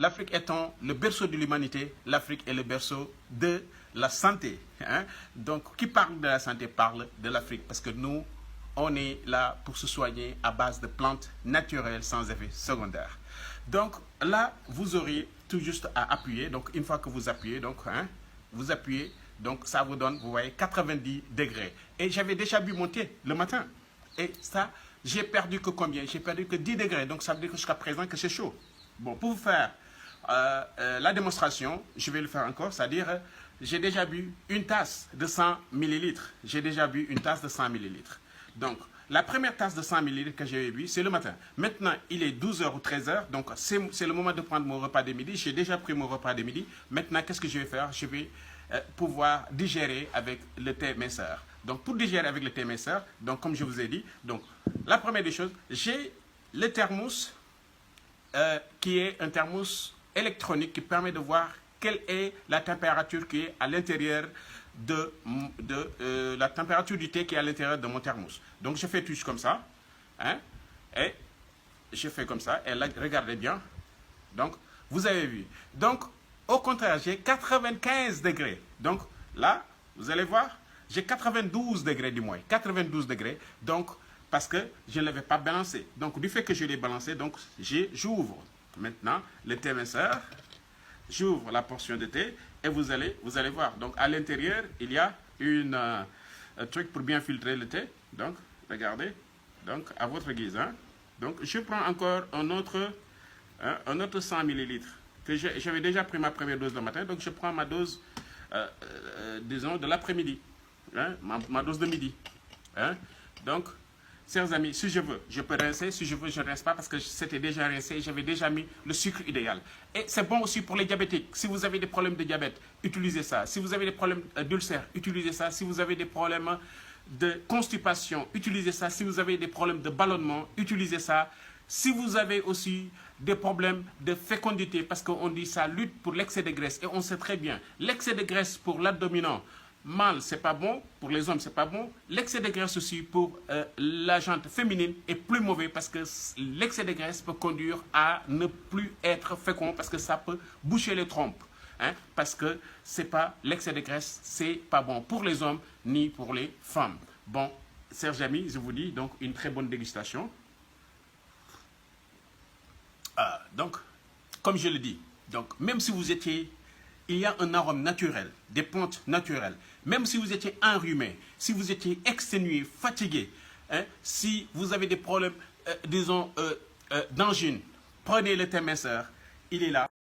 L'Afrique étant le berceau de l'humanité, l'Afrique est le berceau de la santé. Hein? Donc, qui parle de la santé parle de l'Afrique parce que nous, on est là pour se soigner à base de plantes naturelles sans effet secondaire. Donc, là, vous aurez tout juste à appuyer. Donc, une fois que vous appuyez, donc, hein, vous appuyez, donc ça vous donne, vous voyez, 90 degrés. Et j'avais déjà bu mon thé le matin. Et ça, j'ai perdu que combien? J'ai perdu que 10 degrés. Donc, ça veut dire que jusqu'à présent que c'est chaud. Bon, pour vous faire la démonstration, je vais le faire encore, c'est-à-dire, j'ai déjà bu une tasse de 100 millilitres. J'ai déjà bu une tasse de 100 millilitres. Donc, la première tasse de 100 millilitres que j'ai bu, c'est le matin. Maintenant, il est 12h ou 13h, donc c'est le moment de prendre mon repas de midi. J'ai déjà pris mon repas de midi. Maintenant, qu'est-ce que je vais faire? Je vais pouvoir digérer avec le thé minceur. Donc, pour digérer avec le thé minceur, donc comme je vous ai dit, donc la première des choses, j'ai le thermos qui est un thermos électronique qui permet de voir quelle est la température qui est à l'intérieur la température du thé qui est à l'intérieur de mon thermos. Donc je fais touche comme ça, hein, et je fais comme ça, et là, regardez bien. Donc, vous avez vu. Donc, au contraire, j'ai 95 degrés. Donc, là, vous allez voir, j'ai 92 degrés du moins. 92 degrés, donc, parce que je ne l'avais pas balancé. Donc, du fait que je l'ai balancé, donc, j'ouvre maintenant le thé minceur. J'ouvre la portion de thé et vous allez voir. Donc, à l'intérieur, il y a un truc pour bien filtrer le thé. Donc, regardez. Donc, à votre guise. Hein. Donc, je prends encore un autre 100 millilitres. Que j'avais déjà pris ma première dose le matin. Donc, je prends ma dose, disons, de l'après-midi. Hein, ma dose de midi. Hein. Donc, chers amis, si je veux, je peux rincer. Si je veux, je ne rince pas parce que c'était déjà rincé. J'avais déjà mis le sucre idéal. Et c'est bon aussi pour les diabétiques. Si vous avez des problèmes de diabète, utilisez ça. Si vous avez des problèmes d'ulcère, utilisez ça. Si vous avez des problèmes de constipation, utilisez ça. Si vous avez des problèmes de ballonnement, utilisez ça. Si vous avez aussi des problèmes de fécondité, parce qu'on dit ça lutte pour l'excès de graisse. Et on sait très bien, l'excès de graisse pour l'abdominant, mâle, c'est pas bon. Pour les hommes, c'est pas bon. L'excès de graisse aussi pour la jante féminine est plus mauvais parce que l'excès de graisse peut conduire à ne plus être fécond parce que ça peut boucher les trompes. Hein, parce que c'est pas l'excès de graisse, c'est pas bon pour les hommes ni pour les femmes. Bon, chers amis, je vous dis donc une très bonne dégustation. Donc, comme je le dis, donc même si vous étiez, il y a un arôme naturel, des plantes naturelles. Même si vous étiez enrhumé, si vous étiez exténué, fatigué, hein, si vous avez des problèmes, disons, d'angine, prenez le thé minceur, il est là.